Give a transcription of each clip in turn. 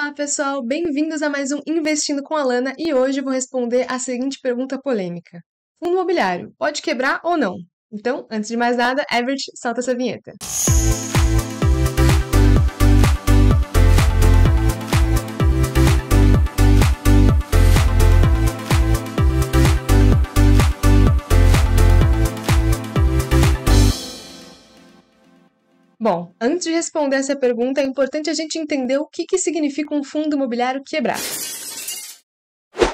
Olá, pessoal! Bem-vindos a mais um Investindo com a Lana e hoje eu vou responder a seguinte pergunta polêmica. Fundo imobiliário, pode quebrar ou não? Então, antes de mais nada, Everett, solta essa vinheta. Bom, antes de responder essa pergunta, é importante a gente entender o que significa um fundo imobiliário quebrar.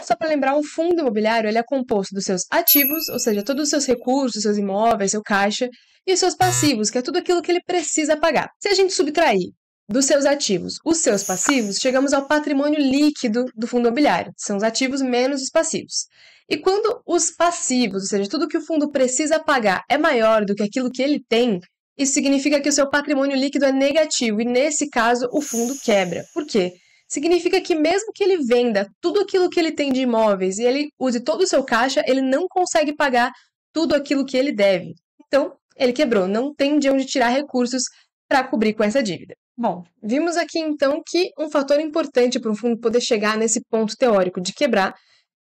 Só para lembrar, um fundo imobiliário ele é composto dos seus ativos, ou seja, todos os seus recursos, seus imóveis, seu caixa, e os seus passivos, que é tudo aquilo que ele precisa pagar. Se a gente subtrair dos seus ativos os seus passivos, chegamos ao patrimônio líquido do fundo imobiliário. São os ativos menos os passivos. E quando os passivos, ou seja, tudo que o fundo precisa pagar é maior do que aquilo que ele tem, isso significa que o seu patrimônio líquido é negativo e, nesse caso, o fundo quebra. Por quê? Significa que mesmo que ele venda tudo aquilo que ele tem de imóveis e ele use todo o seu caixa, ele não consegue pagar tudo aquilo que ele deve. Então, ele quebrou, não tem de onde tirar recursos para cobrir com essa dívida. Bom, vimos aqui então que um fator importante para um fundo poder chegar nesse ponto teórico de quebrar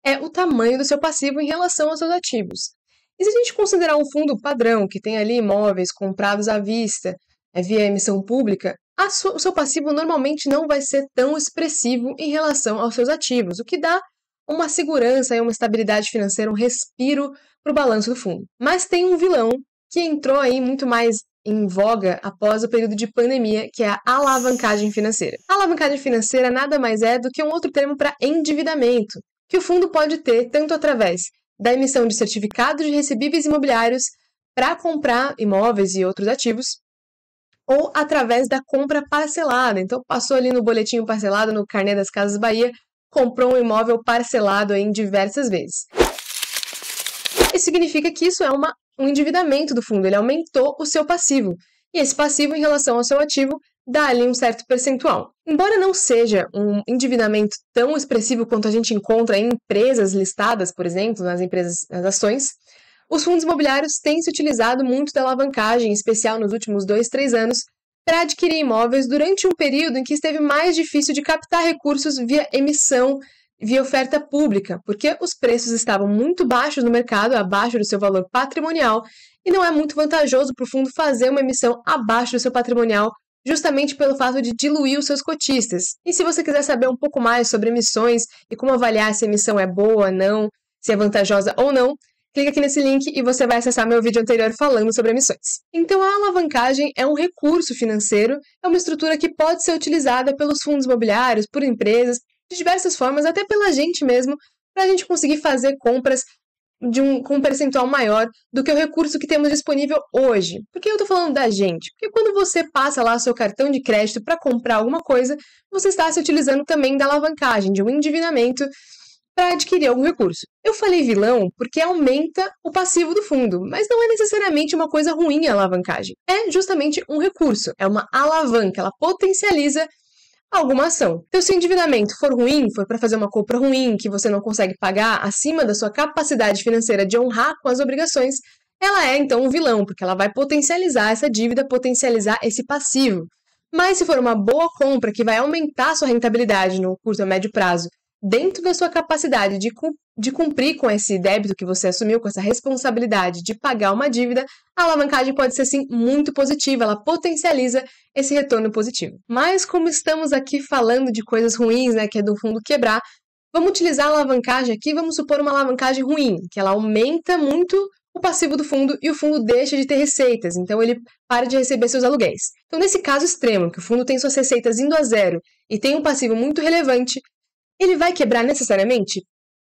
é o tamanho do seu passivo em relação aos seus ativos. E se a gente considerar um fundo padrão, que tem ali imóveis comprados à vista, via emissão pública, o seu passivo normalmente não vai ser tão expressivo em relação aos seus ativos, o que dá uma segurança e uma estabilidade financeira, um respiro para o balanço do fundo. Mas tem um vilão que entrou aí muito mais em voga após o período de pandemia, que é a alavancagem financeira. A alavancagem financeira nada mais é do que um outro termo para endividamento, que o fundo pode ter tanto através da emissão de certificados de recebíveis imobiliários para comprar imóveis e outros ativos, ou através da compra parcelada. Então, passou ali no boletim parcelado, no Carnê das Casas Bahia, comprou um imóvel parcelado em diversas vezes. Isso significa que isso é um endividamento do fundo, ele aumentou o seu passivo. E esse passivo, em relação ao seu ativo, dá ali um certo percentual. Embora não seja um endividamento tão expressivo quanto a gente encontra em empresas listadas, por exemplo, nas ações, os fundos imobiliários têm se utilizado muito da alavancagem, em especial nos últimos 2-3 anos, para adquirir imóveis durante um período em que esteve mais difícil de captar recursos via emissão, via oferta pública, porque os preços estavam muito baixos no mercado, abaixo do seu valor patrimonial, e não é muito vantajoso para o fundo fazer uma emissão abaixo do seu patrimonial, justamente pelo fato de diluir os seus cotistas. E se você quiser saber um pouco mais sobre emissões e como avaliar se a emissão é boa ou não, se é vantajosa ou não, clica aqui nesse link e você vai acessar meu vídeo anterior falando sobre emissões. Então, a alavancagem é um recurso financeiro, é uma estrutura que pode ser utilizada pelos fundos imobiliários, por empresas, de diversas formas, até pela gente mesmo, para a gente conseguir fazer compras com um percentual maior do que o recurso que temos disponível hoje. Por que eu estou falando da gente? Porque quando você passa lá o seu cartão de crédito para comprar alguma coisa, você está se utilizando também da alavancagem, de um endividamento para adquirir algum recurso. Eu falei vilão porque aumenta o passivo do fundo, mas não é necessariamente uma coisa ruim a alavancagem. É justamente um recurso, é uma alavanca, ela potencializa alguma ação. Então, se o endividamento for ruim, for para fazer uma compra ruim, que você não consegue pagar acima da sua capacidade financeira de honrar com as obrigações, ela é então um vilão, porque ela vai potencializar essa dívida, potencializar esse passivo. Mas se for uma boa compra que vai aumentar a sua rentabilidade no curto a médio prazo, dentro da sua capacidade de cumprir com esse débito que você assumiu, com essa responsabilidade de pagar uma dívida, a alavancagem pode ser, sim, muito positiva, ela potencializa esse retorno positivo. Mas como estamos aqui falando de coisas ruins, que é do fundo quebrar, vamos utilizar a alavancagem aqui, vamos supor uma alavancagem ruim, que ela aumenta muito o passivo do fundo e o fundo deixa de ter receitas, então ele para de receber seus aluguéis. Então, nesse caso extremo, que o fundo tem suas receitas indo a zero e tem um passivo muito relevante, ele vai quebrar necessariamente?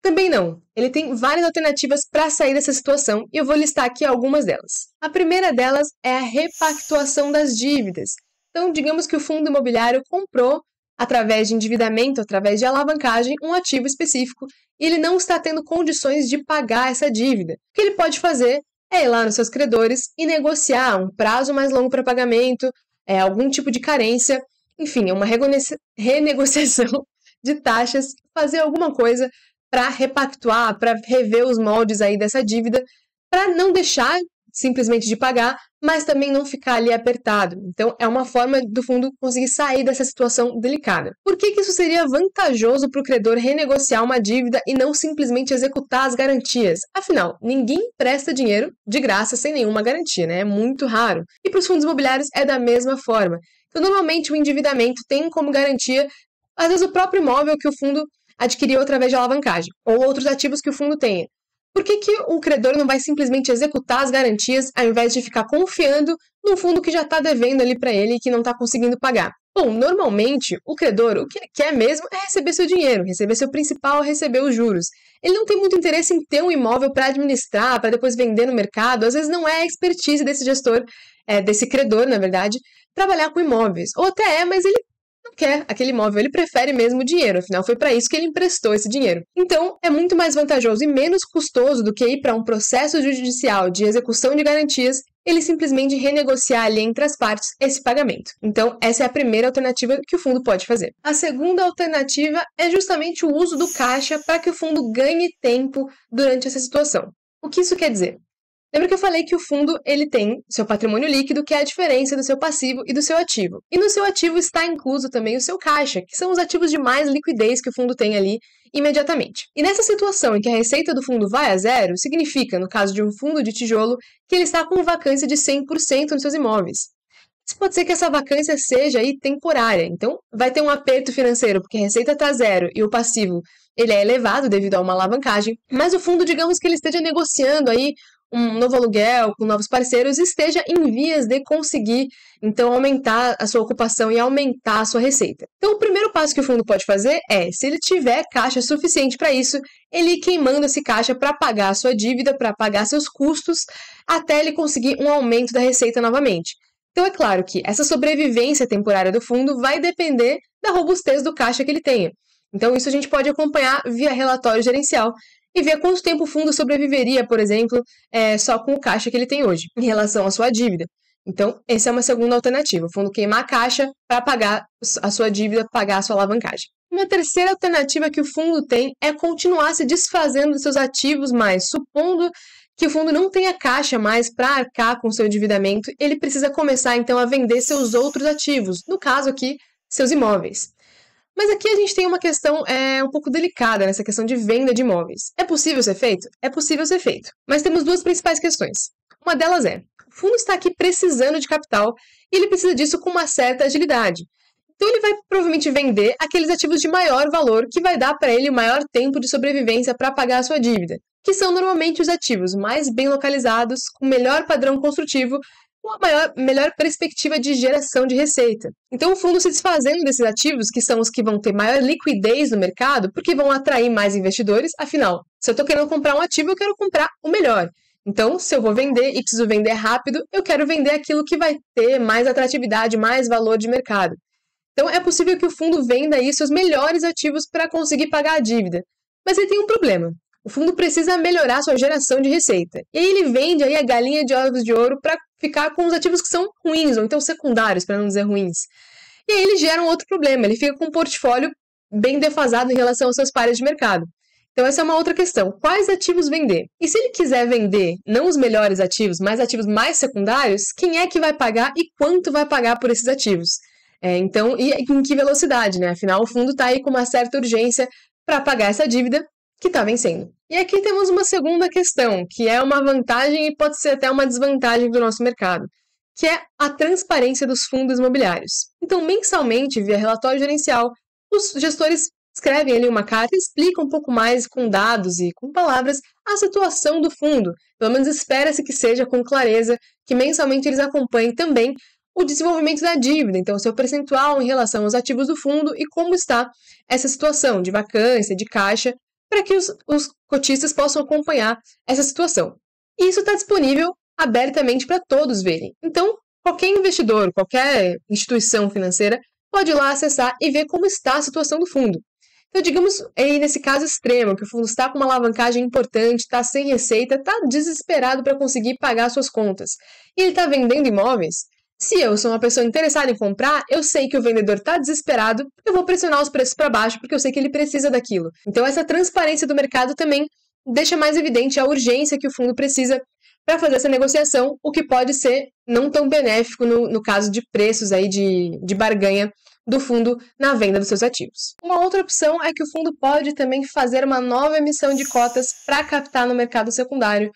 Também não. Ele tem várias alternativas para sair dessa situação e eu vou listar aqui algumas delas. A primeira delas é a repactuação das dívidas. Então, digamos que o fundo imobiliário comprou, através de endividamento, através de alavancagem, um ativo específico e ele não está tendo condições de pagar essa dívida. O que ele pode fazer é ir lá nos seus credores e negociar um prazo mais longo para pagamento, algum tipo de carência, enfim, é uma renegociação de taxas, fazer alguma coisa para repactuar, para rever os moldes aí dessa dívida, para não deixar simplesmente de pagar, mas também não ficar ali apertado. Então, é uma forma do fundo conseguir sair dessa situação delicada. Por que isso seria vantajoso para o credor renegociar uma dívida e não simplesmente executar as garantias? Afinal, ninguém presta dinheiro de graça sem nenhuma garantia, né? É muito raro. E para os fundos imobiliários é da mesma forma. Então, normalmente, o endividamento tem como garantia, às vezes, o próprio imóvel que o fundo adquiriu através de alavancagem, ou outros ativos que o fundo tenha. Por que o credor não vai simplesmente executar as garantias ao invés de ficar confiando num fundo que já está devendo ali para ele e que não está conseguindo pagar? Bom, normalmente, o credor, o que ele quer mesmo é receber seu dinheiro, receber seu principal, receber os juros. Ele não tem muito interesse em ter um imóvel para administrar, para depois vender no mercado. Às vezes não é a expertise desse gestor, desse credor, na verdade, trabalhar com imóveis. Ou até mas ele não quer aquele imóvel, ele prefere mesmo o dinheiro, afinal foi para isso que ele emprestou esse dinheiro. Então, é muito mais vantajoso e menos custoso do que ir para um processo judicial de execução de garantias, ele simplesmente renegociar ali entre as partes esse pagamento. Então, essa é a primeira alternativa que o fundo pode fazer. A segunda alternativa é justamente o uso do caixa para que o fundo ganhe tempo durante essa situação. O que isso quer dizer? Lembra que eu falei que o fundo ele tem seu patrimônio líquido, que é a diferença do seu passivo e do seu ativo. E no seu ativo está incluso também o seu caixa, que são os ativos de mais liquidez que o fundo tem ali imediatamente. E nessa situação em que a receita do fundo vai a zero, significa, no caso de um fundo de tijolo, que ele está com vacância de 100% nos seus imóveis. Mas pode ser que essa vacância seja aí temporária, então vai ter um aperto financeiro, porque a receita está zero e o passivo ele é elevado devido a uma alavancagem, mas o fundo, digamos que ele esteja negociando aí um novo aluguel com novos parceiros, esteja em vias de conseguir, então, aumentar a sua ocupação e aumentar a sua receita. Então, o primeiro passo que o fundo pode fazer é, se ele tiver caixa suficiente para isso, ele ir queimando esse caixa para pagar a sua dívida, para pagar seus custos, até ele conseguir um aumento da receita novamente. Então, é claro que essa sobrevivência temporária do fundo vai depender da robustez do caixa que ele tenha. Então, isso a gente pode acompanhar via relatório gerencial, e ver quanto tempo o fundo sobreviveria, por exemplo, só com o caixa que ele tem hoje, em relação à sua dívida. Então, essa é uma segunda alternativa, o fundo queimar a caixa para pagar a sua dívida, pagar a sua alavancagem. Uma terceira alternativa que o fundo tem é continuar se desfazendo dos seus ativos, mas supondo que o fundo não tenha caixa mais para arcar com seu endividamento, ele precisa começar então a vender seus outros ativos, no caso aqui, seus imóveis. Mas aqui a gente tem uma questão um pouco delicada nessa questão de venda de imóveis. É possível ser feito? É possível ser feito. Mas temos duas principais questões. Uma delas é, o fundo está aqui precisando de capital e ele precisa disso com uma certa agilidade. Então ele vai provavelmente vender aqueles ativos de maior valor que vai dar para ele o maior tempo de sobrevivência para pagar a sua dívida, que são normalmente os ativos mais bem localizados, com melhor padrão construtivo, com a melhor perspectiva de geração de receita. Então, o fundo se desfazendo desses ativos, que são os que vão ter maior liquidez no mercado, porque vão atrair mais investidores, afinal, se eu estou querendo comprar um ativo, eu quero comprar o melhor. Então, se eu vou vender e preciso vender rápido, eu quero vender aquilo que vai ter mais atratividade, mais valor de mercado. Então, é possível que o fundo venda aí seus melhores ativos para conseguir pagar a dívida. Mas ele tem um problema. O fundo precisa melhorar sua geração de receita. E aí ele vende aí a galinha de ovos de ouro para ficar com os ativos que são ruins, ou então secundários, para não dizer ruins. E aí ele gera um outro problema, ele fica com um portfólio bem defasado em relação aos seus pares de mercado. Então essa é uma outra questão, quais ativos vender? E se ele quiser vender não os melhores ativos, mas ativos mais secundários, quem é que vai pagar e quanto vai pagar por esses ativos? Então, e em que velocidade, né? Afinal, o fundo está aí com uma certa urgência para pagar essa dívida que está vencendo. E aqui temos uma segunda questão, que é uma vantagem e pode ser até uma desvantagem do nosso mercado, que é a transparência dos fundos imobiliários. Então, mensalmente, via relatório gerencial, os gestores escrevem ali uma carta e explicam um pouco mais com dados e com palavras a situação do fundo. Pelo menos espera-se que seja com clareza, que mensalmente eles acompanhem também o desenvolvimento da dívida, então o seu percentual em relação aos ativos do fundo e como está essa situação de vacância, de caixa, para que os cotistas possam acompanhar essa situação. E isso está disponível abertamente para todos verem. Então, qualquer investidor, qualquer instituição financeira pode ir lá acessar e ver como está a situação do fundo. Então, digamos, aí nesse caso extremo, que o fundo está com uma alavancagem importante, está sem receita, está desesperado para conseguir pagar suas contas, e ele está vendendo imóveis. Se eu sou uma pessoa interessada em comprar, eu sei que o vendedor está desesperado, eu vou pressionar os preços para baixo porque eu sei que ele precisa daquilo. Então essa transparência do mercado também deixa mais evidente a urgência que o fundo precisa para fazer essa negociação, o que pode ser não tão benéfico no caso de preços aí de barganha do fundo na venda dos seus ativos. Uma outra opção é que o fundo pode também fazer uma nova emissão de cotas para captar no mercado secundário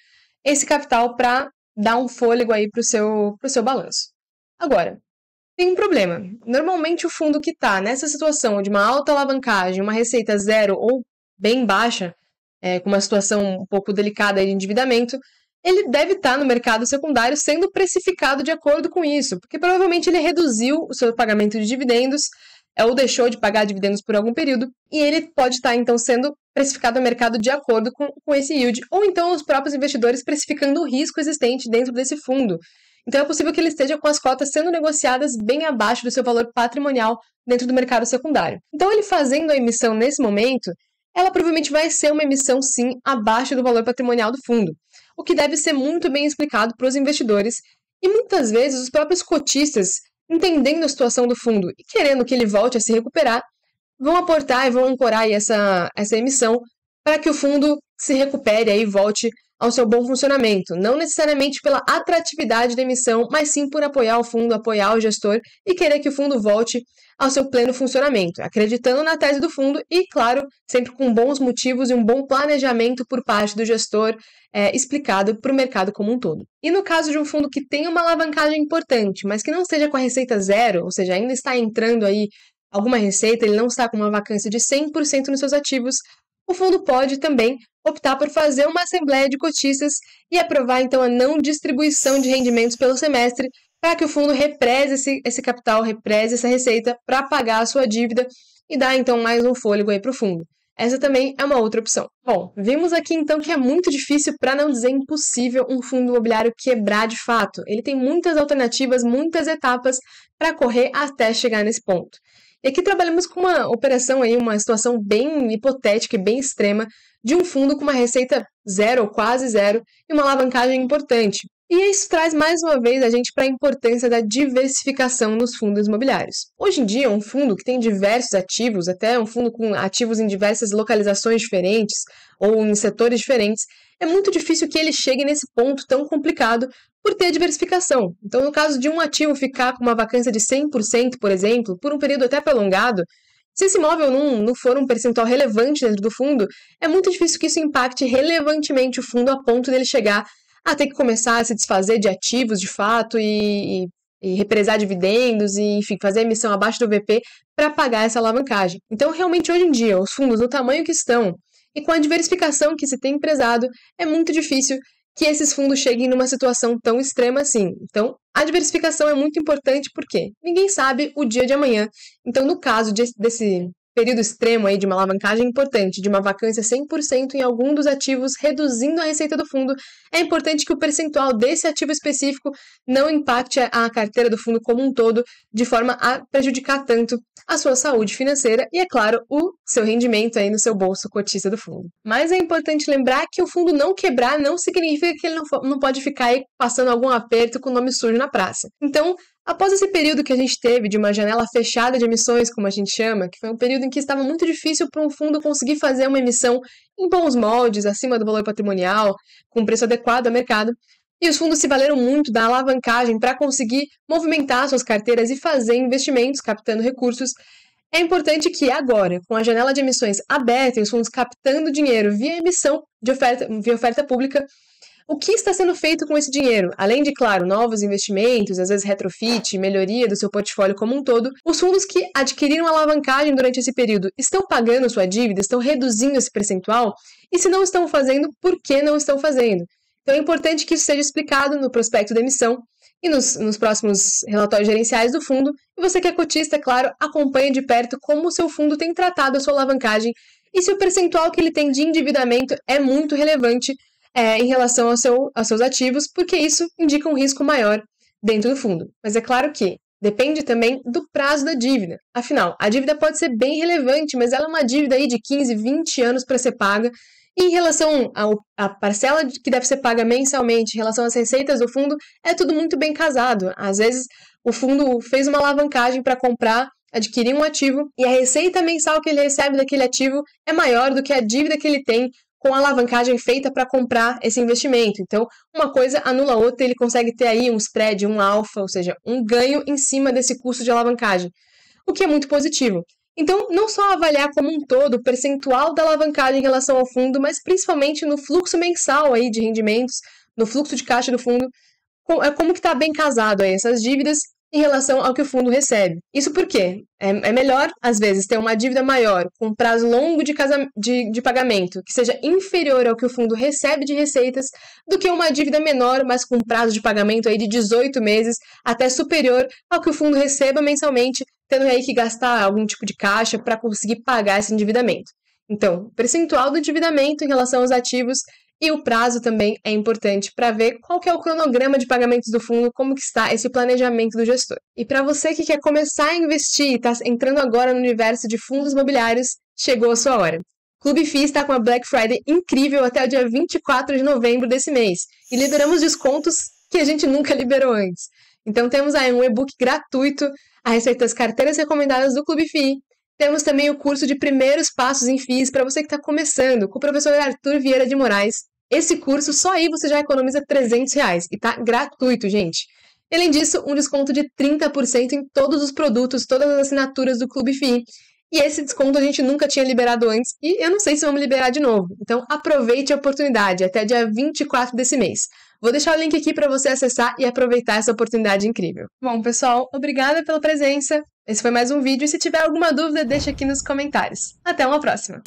esse capital para dar um fôlego aí para o seu balanço. Agora, tem um problema. Normalmente o fundo que está nessa situação de uma alta alavancagem, uma receita zero ou bem baixa, com uma situação um pouco delicada de endividamento, ele deve estar no mercado secundário sendo precificado de acordo com isso, porque provavelmente ele reduziu o seu pagamento de dividendos, ou deixou de pagar dividendos por algum período, e ele pode estar, então, sendo precificado no mercado de acordo com esse yield, ou então os próprios investidores precificando o risco existente dentro desse fundo. Então é possível que ele esteja com as cotas sendo negociadas bem abaixo do seu valor patrimonial dentro do mercado secundário. Então ele fazendo a emissão nesse momento, ela provavelmente vai ser uma emissão, sim, abaixo do valor patrimonial do fundo, o que deve ser muito bem explicado para os investidores, e muitas vezes os próprios cotistas, entendendo a situação do fundo e querendo que ele volte a se recuperar, vão aportar e vão ancorar aí essa emissão para que o fundo se recupere e volte ao seu bom funcionamento, não necessariamente pela atratividade da emissão, mas sim por apoiar o fundo, apoiar o gestor e querer que o fundo volte ao seu pleno funcionamento, acreditando na tese do fundo e, claro, sempre com bons motivos e um bom planejamento por parte do gestor explicado para o mercado como um todo. E no caso de um fundo que tem uma alavancagem importante, mas que não esteja com a receita zero, ou seja, ainda está entrando aí alguma receita, ele não está com uma vacância de 100% nos seus ativos, o fundo pode também optar por fazer uma assembleia de cotistas e aprovar então a não distribuição de rendimentos pelo semestre para que o fundo represe esse capital, represe essa receita para pagar a sua dívida e dar então mais um fôlego aí para o fundo. Essa também é uma outra opção. Bom, vimos aqui então que é muito difícil, para não dizer impossível, um fundo imobiliário quebrar de fato. Ele tem muitas alternativas, muitas etapas para correr até chegar nesse ponto. E aqui trabalhamos com uma operação aí, uma situação bem hipotética e bem extrema de um fundo com uma receita zero ou quase zero e uma alavancagem importante. E isso traz mais uma vez a gente para a importância da diversificação nos fundos imobiliários. Hoje em dia, um fundo que tem diversos ativos, até um fundo com ativos em diversas localizações diferentes ou em setores diferentes, é muito difícil que ele chegue nesse ponto tão complicado por ter diversificação. Então, no caso de um ativo ficar com uma vacância de 100%, por exemplo, por um período até prolongado, se esse imóvel não for um percentual relevante dentro do fundo, é muito difícil que isso impacte relevantemente o fundo a ponto dele chegar a ter que começar a se desfazer de ativos de fato e represar dividendos e, enfim, fazer emissão abaixo do VP para pagar essa alavancagem. Então, realmente, hoje em dia, os fundos no tamanho que estão e com a diversificação que se tem empresado, é muito difícil que esses fundos cheguem numa situação tão extrema assim. Então, a diversificação é muito importante porque ninguém sabe o dia de amanhã. Então, no caso desse período extremo aí de uma alavancagem importante, de uma vacância 100% em algum dos ativos, reduzindo a receita do fundo, é importante que o percentual desse ativo específico não impacte a carteira do fundo como um todo, de forma a prejudicar tanto a sua saúde financeira e, é claro, o seu rendimento aí no seu bolso cotista do fundo. Mas é importante lembrar que o fundo não quebrar não significa que ele não pode ficar aí passando algum aperto com o nome sujo na praça. Então, após esse período que a gente teve de uma janela fechada de emissões, como a gente chama, que foi um período em que estava muito difícil para um fundo conseguir fazer uma emissão em bons moldes, acima do valor patrimonial, com preço adequado ao mercado, e os fundos se valeram muito da alavancagem para conseguir movimentar suas carteiras e fazer investimentos, captando recursos. É importante que agora, com a janela de emissões aberta e os fundos captando dinheiro via emissão via oferta pública, o que está sendo feito com esse dinheiro? Além de, claro, novos investimentos, às vezes retrofit, melhoria do seu portfólio como um todo, os fundos que adquiriram alavancagem durante esse período estão pagando sua dívida, estão reduzindo esse percentual? E se não estão fazendo, por que não estão fazendo? Então é importante que isso seja explicado no prospecto da emissão e nos próximos relatórios gerenciais do fundo. E você que é cotista, claro, acompanhe de perto como o seu fundo tem tratado a sua alavancagem e se o percentual que ele tem de endividamento é muito relevante em relação aos seus ativos, porque isso indica um risco maior dentro do fundo. Mas é claro que depende também do prazo da dívida. Afinal, a dívida pode ser bem relevante, mas ela é uma dívida aí de 15, 20 anos para ser paga. E em relação à parcela que deve ser paga mensalmente, em relação às receitas do fundo, é tudo muito bem casado. Às vezes, o fundo fez uma alavancagem para adquirir um ativo, e a receita mensal que ele recebe daquele ativo é maior do que a dívida que ele tem com a alavancagem feita para comprar esse investimento. Então, uma coisa anula a outra, ele consegue ter aí um spread, um alfa, ou seja, um ganho em cima desse custo de alavancagem, o que é muito positivo. Então, não só avaliar como um todo o percentual da alavancagem em relação ao fundo, mas principalmente no fluxo mensal aí de rendimentos, no fluxo de caixa do fundo, como que está bem casado aí essas dívidas em relação ao que o fundo recebe. Isso porque é melhor, às vezes, ter uma dívida maior, com prazo longo de pagamento, que seja inferior ao que o fundo recebe de receitas, do que uma dívida menor, mas com prazo de pagamento aí de 18 meses, até superior ao que o fundo receba mensalmente, tendo aí que gastar algum tipo de caixa para conseguir pagar esse endividamento. Então, percentual do endividamento em relação aos ativos e o prazo também é importante para ver qual que é o cronograma de pagamentos do fundo, como que está esse planejamento do gestor. E para você que quer começar a investir e está entrando agora no universo de fundos imobiliários, chegou a sua hora. Clube FI está com a Black Friday incrível até o dia 24 de novembro desse mês e liberamos descontos que a gente nunca liberou antes. Então temos aí um e-book gratuito a respeito das carteiras recomendadas do Clube FI. Temos também o curso de primeiros passos em FIIs para você que está começando, com o professor Arthur Vieira de Moraes. Esse curso, só aí você já economiza R$300 e tá gratuito, gente. Além disso, um desconto de 30% em todos os produtos, todas as assinaturas do Clube FI. E esse desconto a gente nunca tinha liberado antes e eu não sei se vamos liberar de novo. Então aproveite a oportunidade até dia 24 desse mês. Vou deixar o link aqui para você acessar e aproveitar essa oportunidade incrível. Bom, pessoal, obrigada pela presença. Esse foi mais um vídeo e se tiver alguma dúvida, deixa aqui nos comentários. Até uma próxima!